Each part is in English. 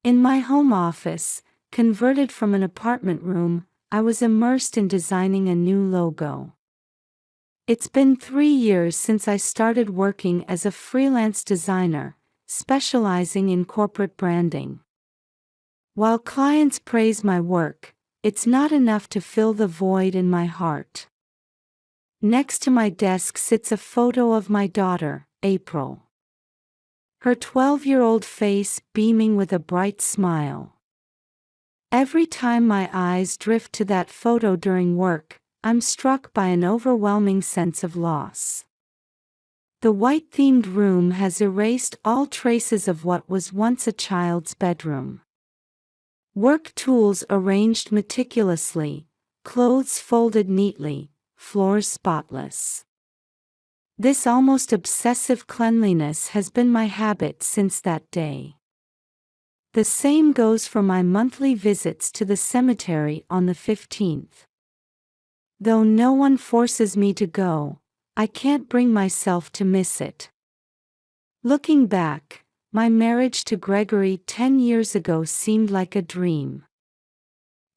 In my home office, converted from an apartment room, I was immersed in designing a new logo. It's been 3 years since I started working as a freelance designer, specializing in corporate branding. While clients praise my work, it's not enough to fill the void in my heart. Next to my desk sits a photo of my daughter, April. Her 12-year-old face beaming with a bright smile. Every time my eyes drift to that photo during work, I'm struck by an overwhelming sense of loss. The white-themed room has erased all traces of what was once a child's bedroom. Work tools arranged meticulously, clothes folded neatly, floors spotless. This almost obsessive cleanliness has been my habit since that day. The same goes for my monthly visits to the cemetery on the 15th. Though no one forces me to go, I can't bring myself to miss it. Looking back, my marriage to Gregory 10 years ago seemed like a dream.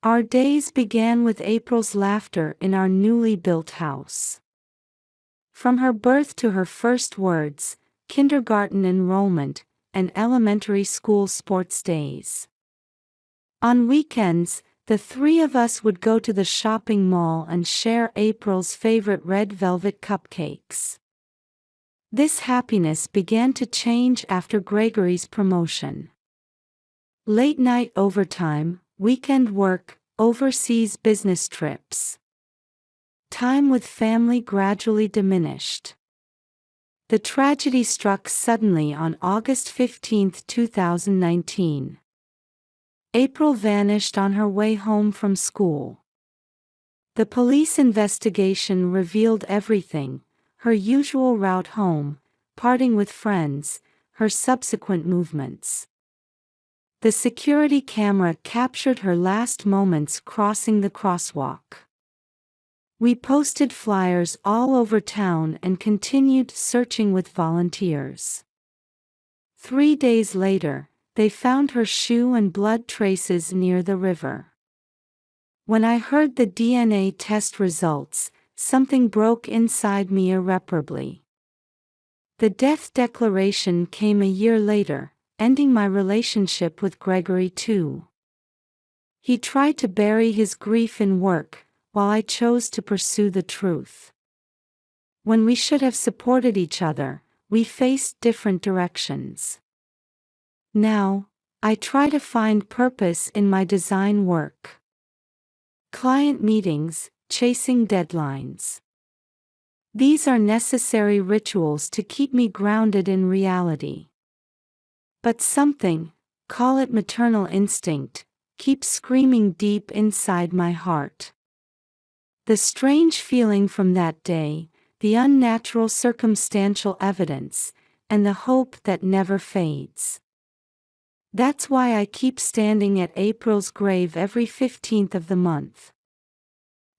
Our days began with April's laughter in our newly built house. From her birth to her first words, kindergarten enrollment, and elementary school sports days. On weekends, the three of us would go to the shopping mall and share April's favorite red velvet cupcakes. This happiness began to change after Gregory's promotion. Late-night overtime, weekend work, overseas business trips. Time with family gradually diminished. The tragedy struck suddenly on August 15, 2019. April vanished on her way home from school. The police investigation revealed everything: her usual route home, parting with friends, her subsequent movements. The security camera captured her last moments crossing the crosswalk. We posted flyers all over town and continued searching with volunteers. 3 days later, they found her shoe and blood traces near the river. When I heard the DNA test results, something broke inside me irreparably. The death declaration came a year later, ending my relationship with Gregory too. He tried to bury his grief in work, while I chose to pursue the truth. When we should have supported each other, we faced different directions. Now, I try to find purpose in my design work. Client meetings, chasing deadlines. These are necessary rituals to keep me grounded in reality. But something, call it maternal instinct, keeps screaming deep inside my heart. The strange feeling from that day, the unnatural circumstantial evidence, and the hope that never fades. That's why I keep standing at April's grave every 15th of the month.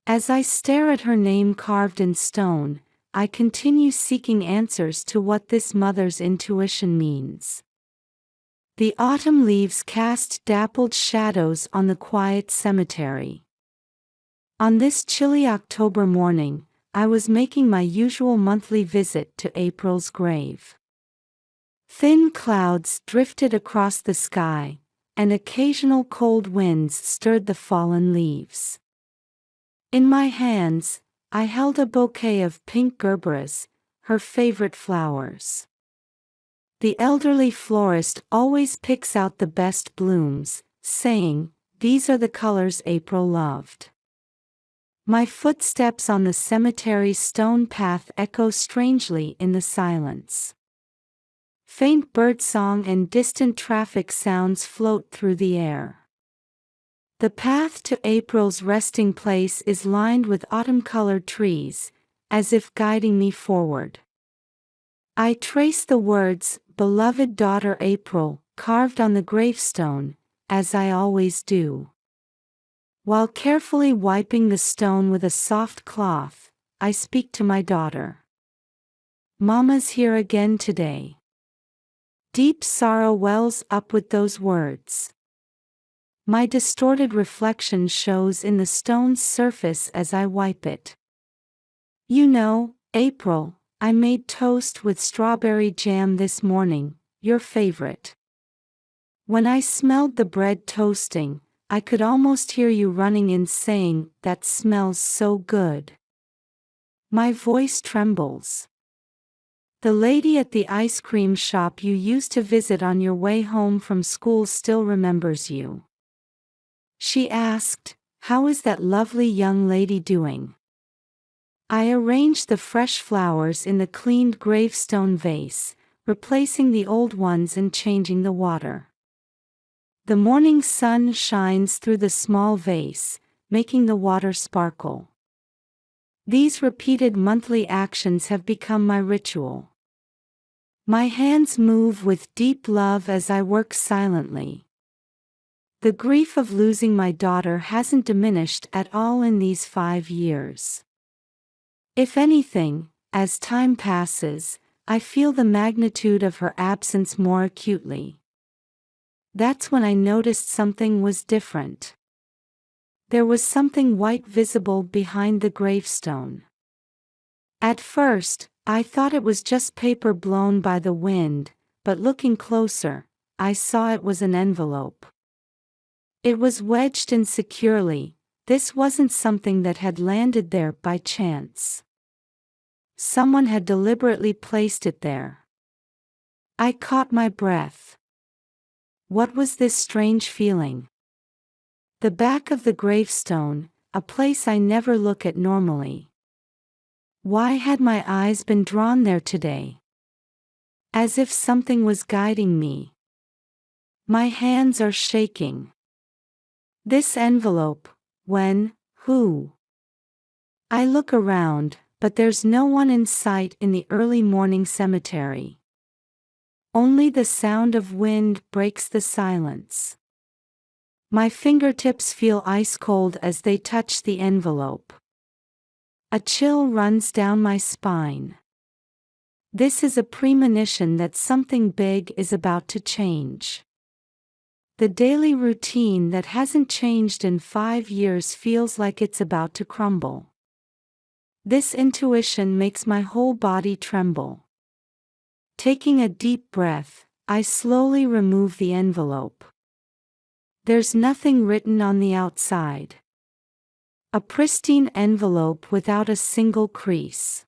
As I stare at her name carved in stone, I continue seeking answers to what this mother's intuition means. The autumn leaves cast dappled shadows on the quiet cemetery. On this chilly October morning, I was making my usual monthly visit to April's grave. Thin clouds drifted across the sky, and occasional cold winds stirred the fallen leaves. In my hands, I held a bouquet of pink gerberas, her favorite flowers. The elderly florist always picks out the best blooms, saying, "These are the colors April loved." My footsteps on the cemetery's stone path echo strangely in the silence. Faint birdsong and distant traffic sounds float through the air. The path to April's resting place is lined with autumn-colored trees, as if guiding me forward. I trace the words, "Beloved daughter April," carved on the gravestone, as I always do. While carefully wiping the stone with a soft cloth, I speak to my daughter. "Mama's here again today." Deep sorrow wells up with those words. My distorted reflection shows in the stone's surface as I wipe it. You know, April, I made toast with strawberry jam this morning, your favorite. When I smelled the bread toasting, I could almost hear you running in saying, "That smells so good." My voice trembles. The lady at the ice cream shop you used to visit on your way home from school still remembers you. She asked, "How is that lovely young lady doing?" I arranged the fresh flowers in the cleaned gravestone vase, replacing the old ones and changing the water. The morning sun shines through the small vase, making the water sparkle. These repeated monthly actions have become my ritual. My hands move with deep love as I work silently. The grief of losing my daughter hasn't diminished at all in these 5 years. If anything, as time passes, I feel the magnitude of her absence more acutely. That's when I noticed something was different. There was something white visible behind the gravestone. At first, I thought it was just paper blown by the wind, but looking closer, I saw it was an envelope. It was wedged in securely. This wasn't something that had landed there by chance. Someone had deliberately placed it there. I caught my breath. What was this strange feeling? The back of the gravestone, a place I never look at normally. Why had my eyes been drawn there today? As if something was guiding me. My hands are shaking. This envelope, who? I look around, but there's no one in sight in the early morning cemetery. Only the sound of wind breaks the silence. My fingertips feel ice cold as they touch the envelope. A chill runs down my spine. This is a premonition that something big is about to change. The daily routine that hasn't changed in 5 years feels like it's about to crumble. This intuition makes my whole body tremble. Taking a deep breath, I slowly remove the envelope. There's nothing written on the outside. A pristine envelope without a single crease.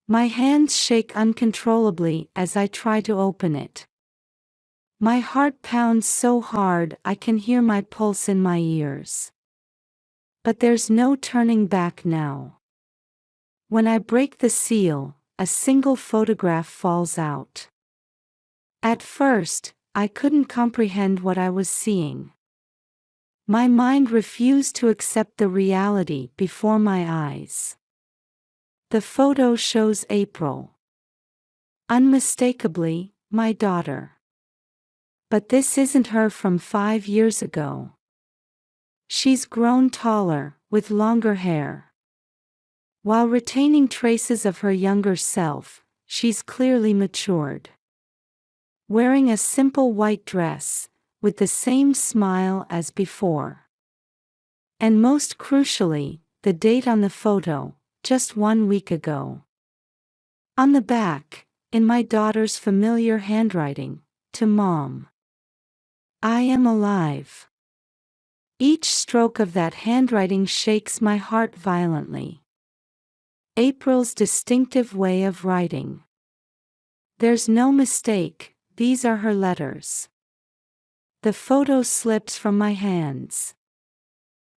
My hands shake uncontrollably as I try to open it. My heart pounds so hard I can hear my pulse in my ears. But there's no turning back now. When I break the seal, a single photograph falls out. At first, I couldn't comprehend what I was seeing. My mind refused to accept the reality before my eyes. The photo shows April. Unmistakably, my daughter. But this isn't her from 5 years ago. She's grown taller, with longer hair. While retaining traces of her younger self, she's clearly matured. Wearing a simple white dress, with the same smile as before. And most crucially, the date on the photo, just 1 week ago. On the back, in my daughter's familiar handwriting, "To Mom. I am alive." Each stroke of that handwriting shakes my heart violently. April's distinctive way of writing. There's no mistake, these are her letters. The photo slips from my hands.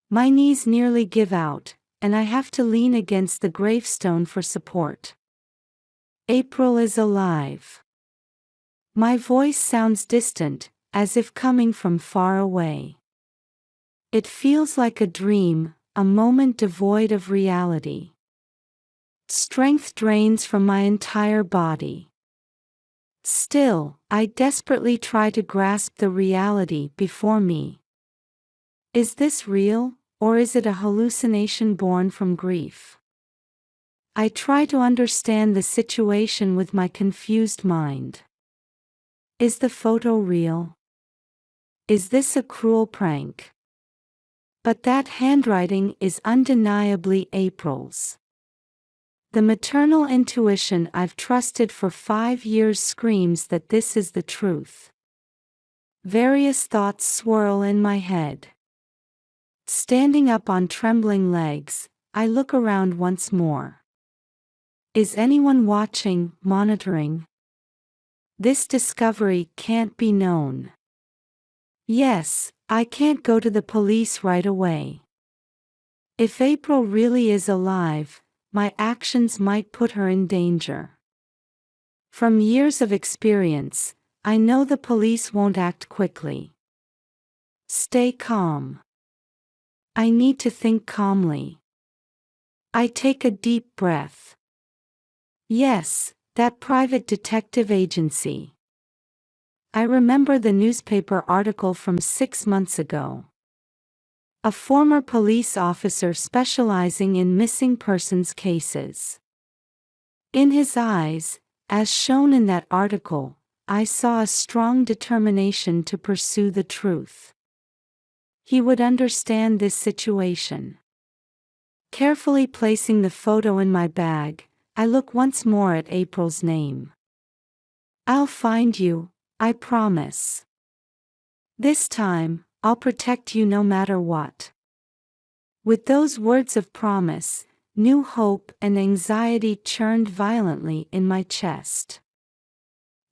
My knees nearly give out, and I have to lean against the gravestone for support. April is alive. My voice sounds distant, as if coming from far away. It feels like a dream, a moment devoid of reality. Strength drains from my entire body. Still, I desperately try to grasp the reality before me. Is this real, or is it a hallucination born from grief? I try to understand the situation with my confused mind. Is the photo real? Is this a cruel prank? But that handwriting is undeniably April's. The maternal intuition I've trusted for 5 years screams that this is the truth. Various thoughts swirl in my head. Standing up on trembling legs, I look around once more. Is anyone watching, monitoring? This discovery can't be known. Yes, I can't go to the police right away. If April really is alive, my actions might put her in danger. From years of experience, I know the police won't act quickly. Stay calm. I need to think calmly. I take a deep breath. Yes, that private detective agency. I remember the newspaper article from 6 months ago. A former police officer specializing in missing persons cases. In his eyes, as shown in that article, I saw a strong determination to pursue the truth. He would understand this situation. Carefully placing the photo in my bag, I look once more at April's name. I'll find you, I promise. This time, I'll protect you no matter what. With those words of promise, new hope and anxiety churned violently in my chest.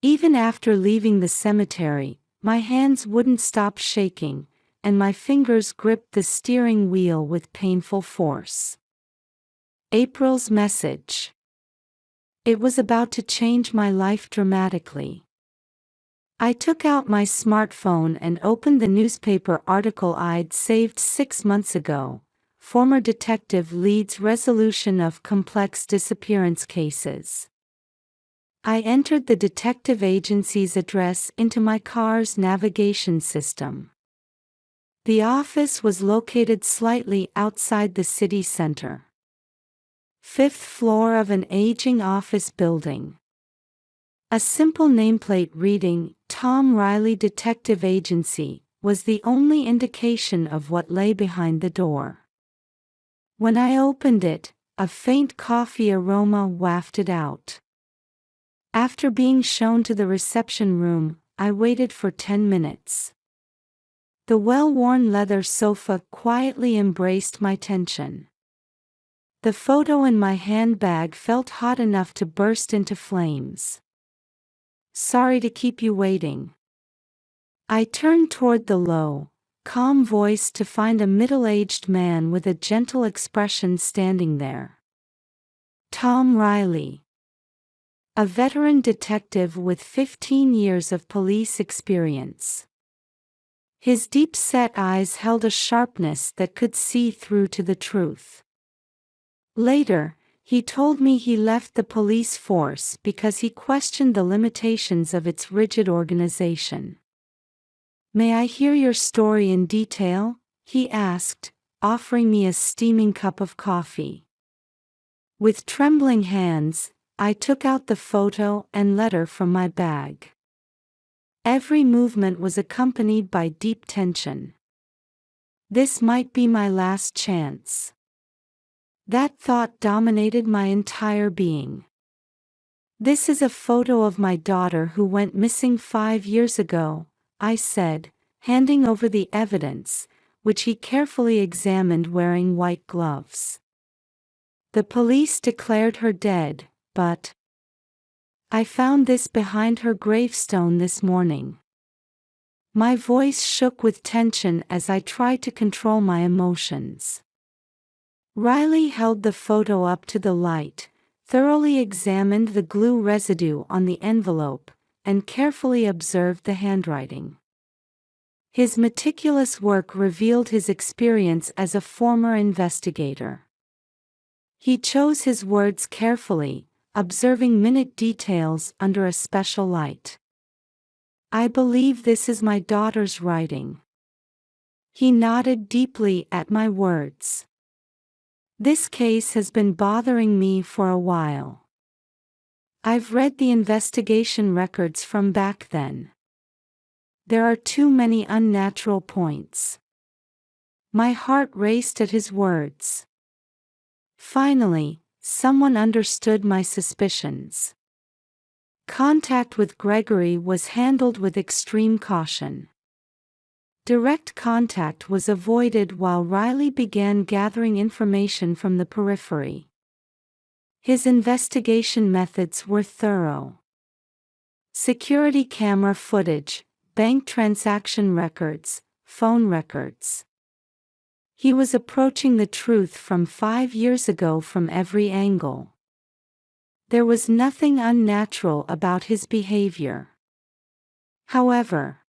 Even after leaving the cemetery, my hands wouldn't stop shaking, and my fingers gripped the steering wheel with painful force. April's message. It was about to change my life dramatically. I took out my smartphone and opened the newspaper article I'd saved 6 months ago. Former detective leads resolution of complex disappearance cases. I entered the detective agency's address into my car's navigation system. The office was located slightly outside the city center. 5th floor of an aging office building. A simple nameplate reading, Tom Riley Detective Agency, was the only indication of what lay behind the door. When I opened it, a faint coffee aroma wafted out. After being shown to the reception room, I waited for 10 minutes. The well-worn leather sofa quietly embraced my tension. The photo in my handbag felt hot enough to burst into flames. Sorry to keep you waiting. I turned toward the low, calm voice to find a middle-aged man with a gentle expression standing there. Tom Riley. A veteran detective with 15 years of police experience. His deep-set eyes held a sharpness that could see through to the truth. Later, he told me he left the police force because he questioned the limitations of its rigid organization. May I hear your story in detail? He asked, offering me a steaming cup of coffee. With trembling hands, I took out the photo and letter from my bag. Every movement was accompanied by deep tension. This might be my last chance. That thought dominated my entire being. This is a photo of my daughter who went missing 5 years ago, I said, handing over the evidence, which he carefully examined wearing white gloves. The police declared her dead, but I found this behind her gravestone this morning. My voice shook with tension as I tried to control my emotions. Riley held the photo up to the light, thoroughly examined the glue residue on the envelope, and carefully observed the handwriting. His meticulous work revealed his experience as a former investigator. He chose his words carefully, observing minute details under a special light. I believe this is my daughter's writing. He nodded deeply at my words. This case has been bothering me for a while. I've read the investigation records from back then. There are too many unnatural points. My heart raced at his words. Finally, someone understood my suspicions. Contact with Gregory was handled with extreme caution. Direct contact was avoided while Riley began gathering information from the periphery. His investigation methods were thorough. Security camera footage, bank transaction records, phone records. He was approaching the truth from 5 years ago from every angle. There was nothing unnatural about his behavior. However,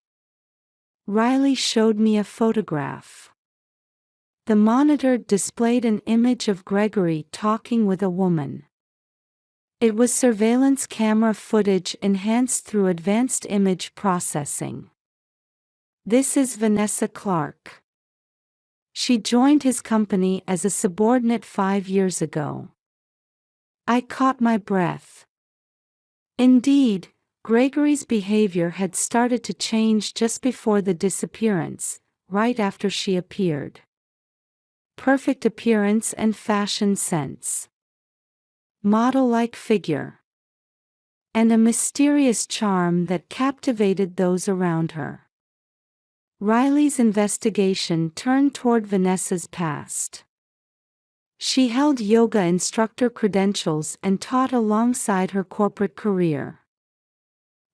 Riley showed me a photograph. The monitor displayed an image of Gregory talking with a woman. It was surveillance camera footage enhanced through advanced image processing. This is Vanessa Clark. She joined his company as a subordinate 5 years ago. I caught my breath. Indeed, Gregory's behavior had started to change just before the disappearance, right after she appeared. Perfect appearance and fashion sense. Model-like figure. And a mysterious charm that captivated those around her. Riley's investigation turned toward Vanessa's past. She held yoga instructor credentials and taught alongside her corporate career.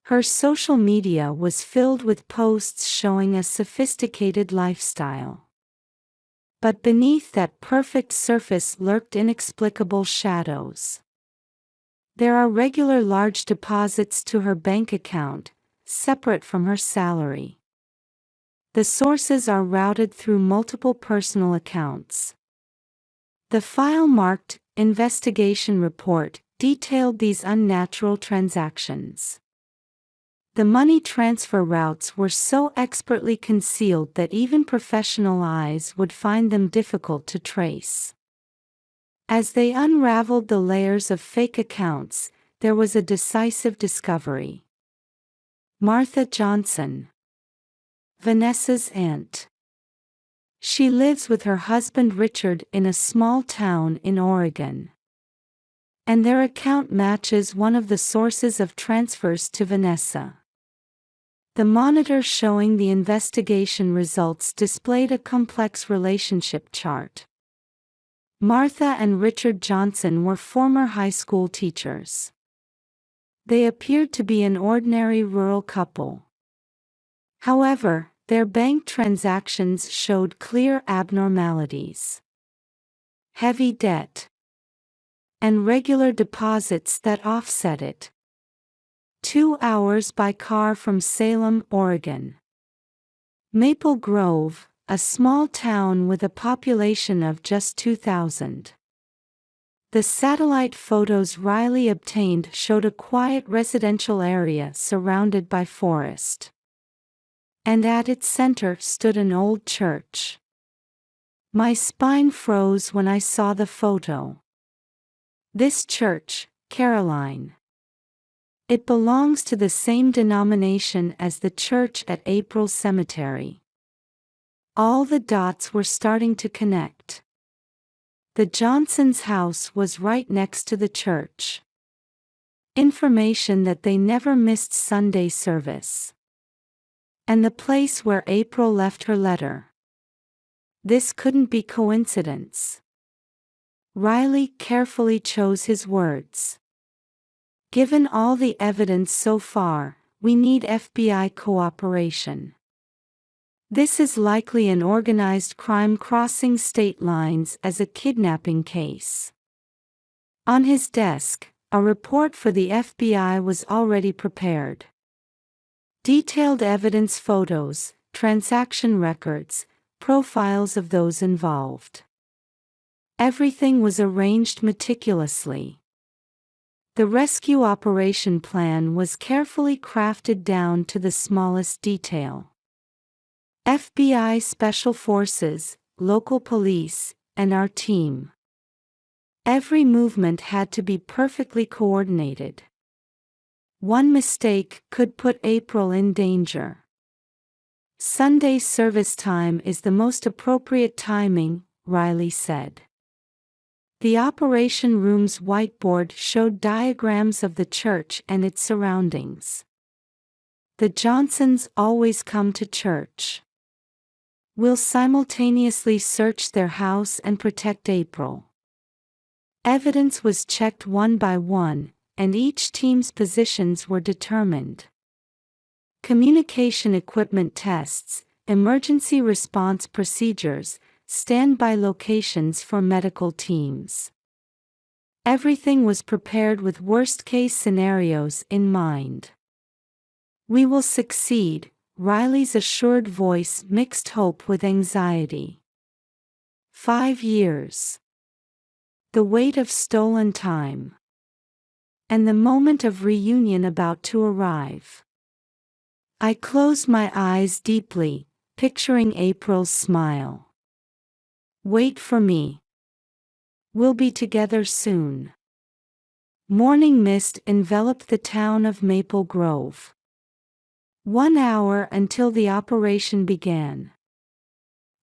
Her social media was filled with posts showing a sophisticated lifestyle. But beneath that perfect surface lurked inexplicable shadows. There are regular large deposits to her bank account, separate from her salary. The sources are routed through multiple personal accounts. The file marked "Investigation Report" detailed these unnatural transactions. The money transfer routes were so expertly concealed that even professional eyes would find them difficult to trace. As they unraveled the layers of fake accounts, there was a decisive discovery. Martha Johnson, Vanessa's aunt. She lives with her husband Richard in a small town in Oregon. And their account matches one of the sources of transfers to Vanessa. The monitor showing the investigation results displayed a complex relationship chart. Martha and Richard Johnson were former high school teachers. They appeared to be an ordinary rural couple. However, their bank transactions showed clear abnormalities. Heavy debt. And regular deposits that offset it. 2 hours by car from Salem, Oregon. Maple Grove, a small town with a population of just 2,000. The satellite photos Riley obtained showed a quiet residential area surrounded by forest. And at its center stood an old church. My spine froze when I saw the photo. This church, Caroline. It belongs to the same denomination as the church at April Cemetery. All the dots were starting to connect. The Johnsons' house was right next to the church. Information that they never missed Sunday service. And the place where April left her letter. This couldn't be coincidence. Riley carefully chose his words. Given all the evidence so far, we need FBI cooperation. This is likely an organized crime crossing state lines as a kidnapping case. On his desk, a report for the FBI was already prepared. Detailed evidence photos, transaction records, profiles of those involved. Everything was arranged meticulously. The rescue operation plan was carefully crafted down to the smallest detail. FBI Special Forces, local police, and our team. Every movement had to be perfectly coordinated. One mistake could put April in danger. Sunday service time is the most appropriate timing, Riley said. The operation room's whiteboard showed diagrams of the church and its surroundings. The Johnsons always come to church. We'll simultaneously search their house and protect April. Evidence was checked one by one, and each team's positions were determined. Communication equipment tests, emergency response procedures, standby locations for medical teams. Everything was prepared with worst-case scenarios in mind. We will succeed, Riley's assured voice mixed hope with anxiety. 5 years. The weight of stolen time. And the moment of reunion about to arrive. I closed my eyes deeply, picturing April's smile. Wait for me. We'll be together soon. Morning mist enveloped the town of Maple Grove. 1 hour until the operation began.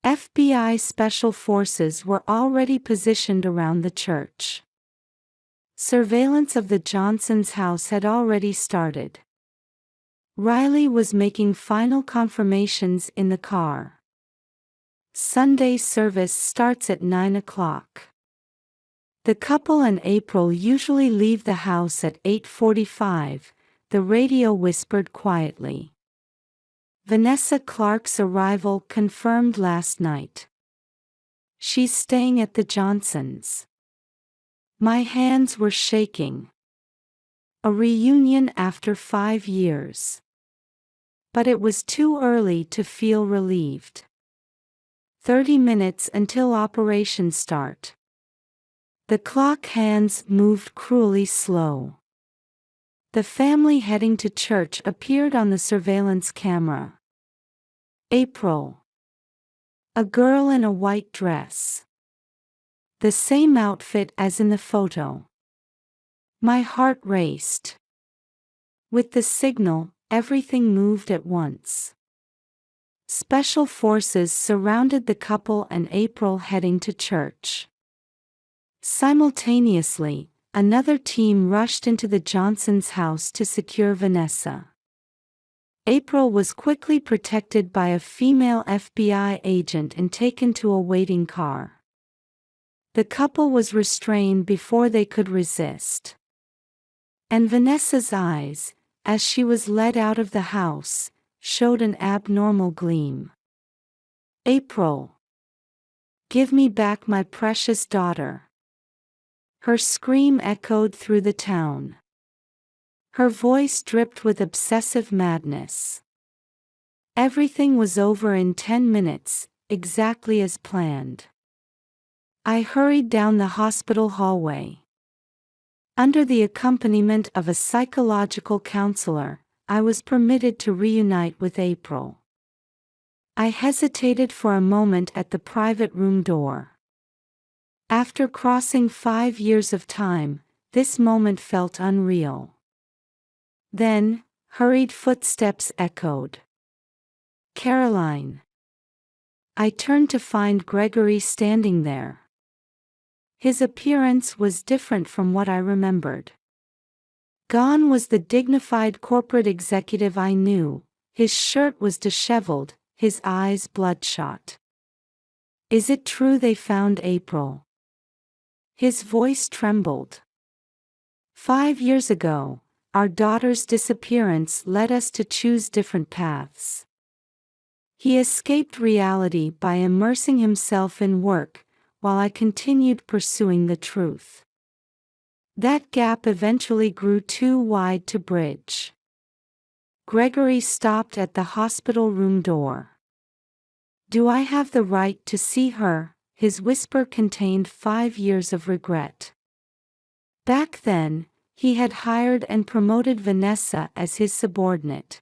FBI special forces were already positioned around the church. Surveillance of the Johnsons' house had already started. Riley was making final confirmations in the car. Sunday service starts at 9 o'clock. The couple and April usually leave the house at 8:45, the radio whispered quietly. Vanessa Clark's arrival confirmed last night. She's staying at the Johnsons'. My hands were shaking. A reunion after 5 years. But it was too early to feel relieved. 30 minutes until operation start. The clock hands moved cruelly slow. The family heading to church appeared on the surveillance camera. April. A girl in a white dress. The same outfit as in the photo. My heart raced. With the signal, everything moved at once. Special forces surrounded the couple and April heading to church. Simultaneously, another team rushed into the Johnsons' house to secure Vanessa. April was quickly protected by a female FBI agent and taken to a waiting car. The couple was restrained before they could resist. And Vanessa's eyes, as she was led out of the house, showed an abnormal gleam. April. Give me back my precious daughter. Her scream echoed through the town. Her voice dripped with obsessive madness. Everything was over in 10 minutes, exactly as planned. I hurried down the hospital hallway. Under the accompaniment of a psychological counselor, I was permitted to reunite with April. I hesitated for a moment at the private room door. After crossing 5 years of time, this moment felt unreal. Then, hurried footsteps echoed. Caroline. I turned to find Gregory standing there. His appearance was different from what I remembered. Gone was the dignified corporate executive I knew. His shirt was disheveled, his eyes bloodshot. Is it true they found April? His voice trembled. 5 years ago, our daughter's disappearance led us to choose different paths. He escaped reality by immersing himself in work, while I continued pursuing the truth. That gap eventually grew too wide to bridge. Gregory stopped at the hospital room door. Do I have the right to see her? His whisper contained 5 years of regret. Back then, he had hired and promoted Vanessa as his subordinate.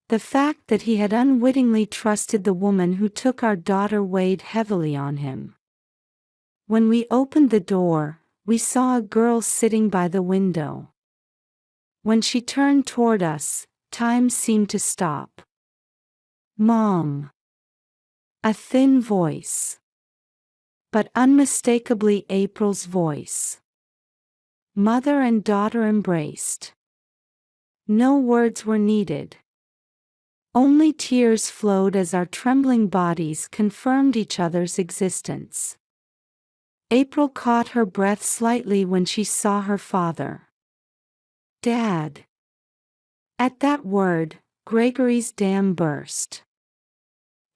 The fact that he had unwittingly trusted the woman who took our daughter weighed heavily on him. When we opened the door, we saw a girl sitting by the window. When she turned toward us, time seemed to stop. Mom. A thin voice. But unmistakably April's voice. Mother and daughter embraced. No words were needed. Only tears flowed as our trembling bodies confirmed each other's existence. April caught her breath slightly when she saw her father. Dad. At that word, Gregory's dam burst.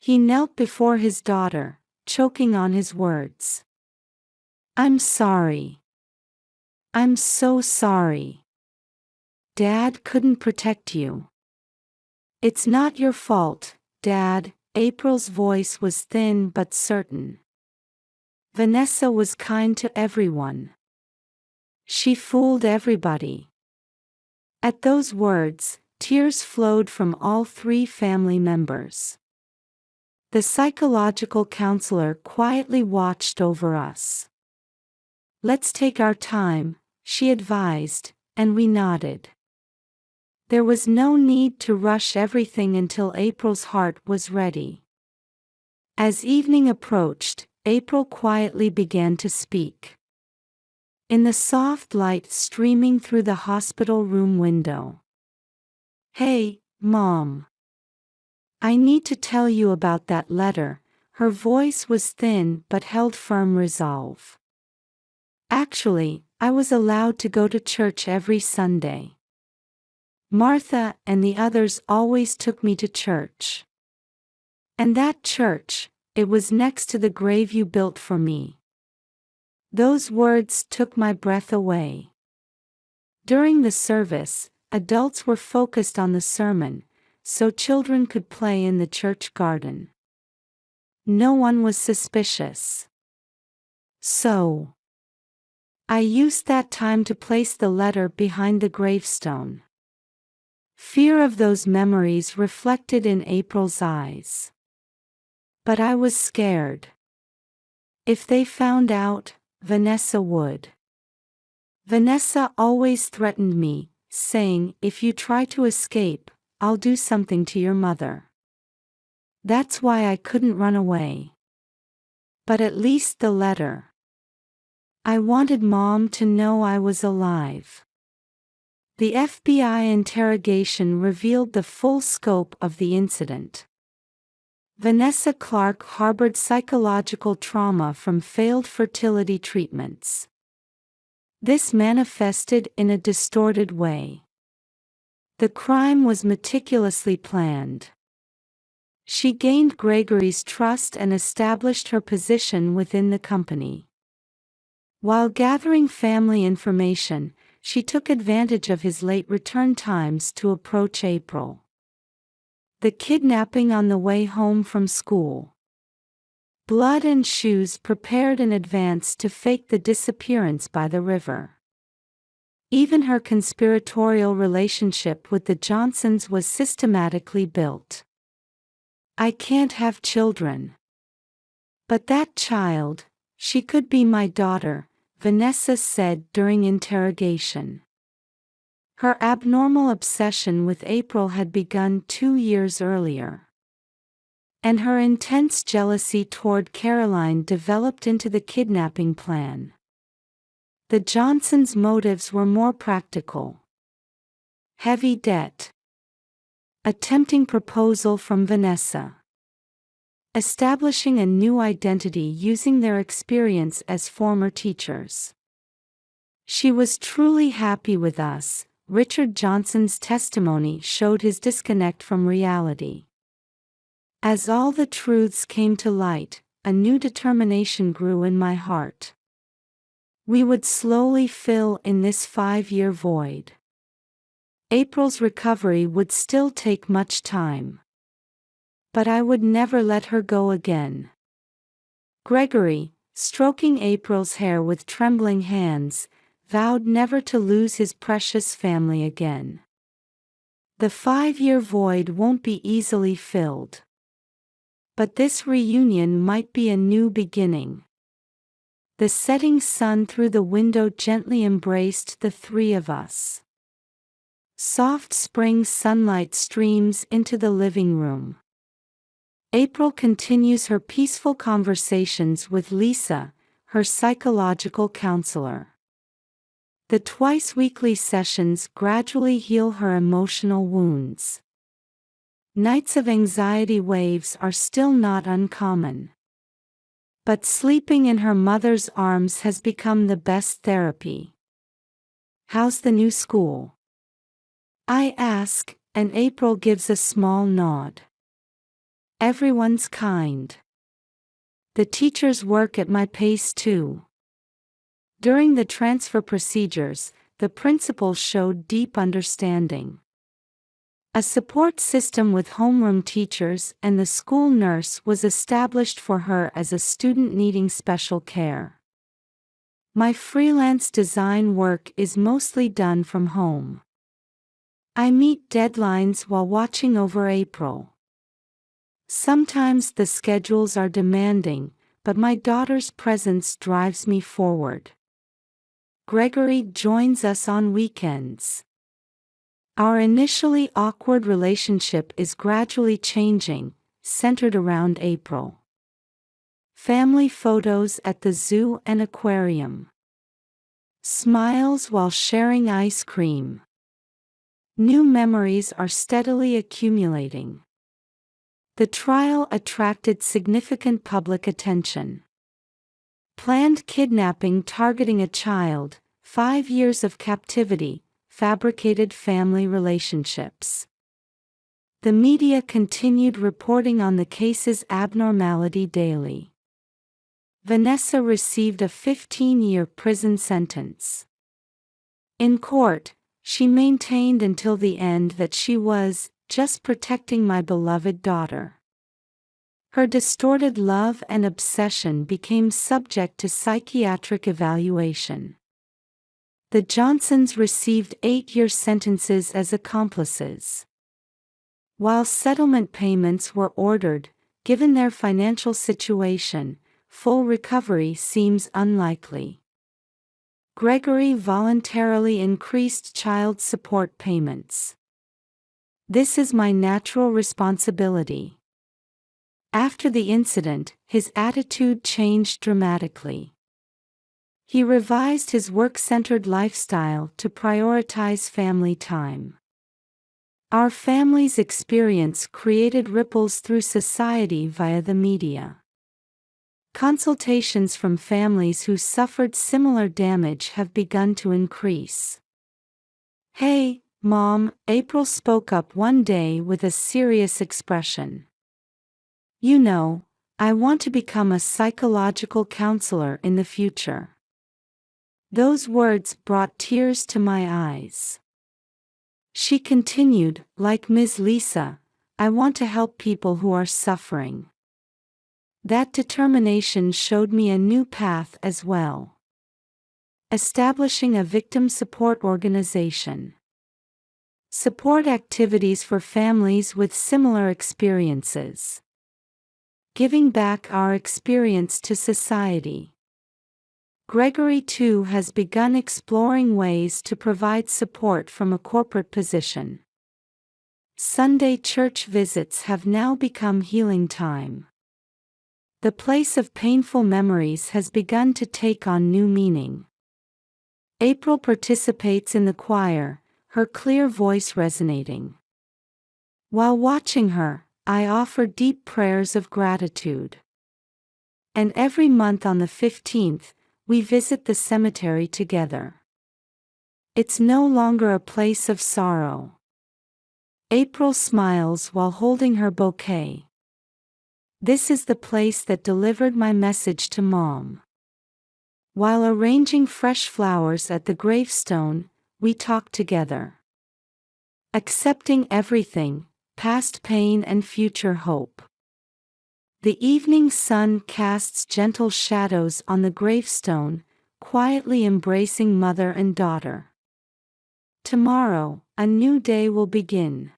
He knelt before his daughter, choking on his words. I'm sorry. I'm so sorry. Dad couldn't protect you. It's not your fault, Dad. April's voice was thin but certain. Vanessa was kind to everyone. She fooled everybody. At those words, tears flowed from all three family members. The psychological counselor quietly watched over us. Let's take our time, she advised, and we nodded. There was no need to rush everything until April's heart was ready. As evening approached, April quietly began to speak. In the soft light streaming through the hospital room window. Hey, Mom. I need to tell you about that letter. Her voice was thin but held firm resolve. Actually, I was allowed to go to church every Sunday. Martha and the others always took me to church. And that church, it was next to the grave you built for me. Those words took my breath away. During the service, adults were focused on the sermon, so children could play in the church garden. No one was suspicious. So, I used that time to place the letter behind the gravestone. Fear of those memories reflected in April's eyes. But I was scared. If they found out, Vanessa would. Vanessa always threatened me, saying, if you try to escape, I'll do something to your mother. That's why I couldn't run away. But at least the letter. I wanted Mom to know I was alive. The FBI interrogation revealed the full scope of the incident. Vanessa Clark harbored psychological trauma from failed fertility treatments. This manifested in a distorted way. The crime was meticulously planned. She gained Gregory's trust and established her position within the company. While gathering family information, she took advantage of his late return times to approach April. The kidnapping on the way home from school. Blood and shoes prepared in advance to fake the disappearance by the river. Even her conspiratorial relationship with the Johnsons was systematically built. I can't have children. But that child, she could be my daughter, Vanessa said during interrogation. Her abnormal obsession with April had begun 2 years earlier. And her intense jealousy toward Caroline developed into the kidnapping plan. The Johnsons' motives were more practical. Heavy debt. A tempting proposal from Vanessa. Establishing a new identity using their experience as former teachers. She was truly happy with us. Richard Johnson's testimony showed his disconnect from reality. As all the truths came to light, a new determination grew in my heart. We would slowly fill in this 5-year void. April's recovery would still take much time. But I would never let her go again. Gregory, stroking April's hair with trembling hands, vowed never to lose his precious family again. The 5-year void won't be easily filled. But this reunion might be a new beginning. The setting sun through the window gently embraced the three of us. Soft spring sunlight streams into the living room. April continues her peaceful conversations with Lisa, her psychological counselor. The twice-weekly sessions gradually heal her emotional wounds. Nights of anxiety waves are still not uncommon. But sleeping in her mother's arms has become the best therapy. "How's the new school?" I ask, and April gives a small nod. "Everyone's kind. The teachers work at my pace too." During the transfer procedures, the principal showed deep understanding. A support system with homeroom teachers and the school nurse was established for her as a student needing special care. My freelance design work is mostly done from home. I meet deadlines while watching over April. Sometimes the schedules are demanding, but my daughter's presence drives me forward. Gregory joins us on weekends. Our initially awkward relationship is gradually changing, centered around April. Family photos at the zoo and aquarium. Smiles while sharing ice cream. New memories are steadily accumulating. The trial attracted significant public attention. Planned kidnapping targeting a child, 5 years of captivity, fabricated family relationships. The media continued reporting on the case's abnormality daily. Vanessa received a 15-year prison sentence. In court, she maintained until the end that she was just protecting my beloved daughter. Her distorted love and obsession became subject to psychiatric evaluation. The Johnsons received 8-year sentences as accomplices. While settlement payments were ordered, given their financial situation, full recovery seems unlikely. Gregory voluntarily increased child support payments. "This is my natural responsibility." After the incident, his attitude changed dramatically. He revised his work-centered lifestyle to prioritize family time. Our family's experience created ripples through society via the media. Consultations from families who suffered similar damage have begun to increase. "Hey, Mom," April spoke up one day with a serious expression. "You know, I want to become a psychological counselor in the future." Those words brought tears to my eyes. She continued, "Like Ms. Lisa, I want to help people who are suffering." That determination showed me a new path as well. Establishing a victim support organization. Support activities for families with similar experiences. Giving back our experience to society. Gregory too has begun exploring ways to provide support from a corporate position. Sunday church visits have now become healing time. The place of painful memories has begun to take on new meaning. April participates in the choir, her clear voice resonating. While watching her, I offer deep prayers of gratitude. And every month on the 15th, we visit the cemetery together. It's no longer a place of sorrow. April smiles while holding her bouquet. This is the place that delivered my message to Mom. While arranging fresh flowers at the gravestone, we talk together. Accepting everything, past pain and future hope. The evening sun casts gentle shadows on the gravestone, quietly embracing mother and daughter. Tomorrow, a new day will begin.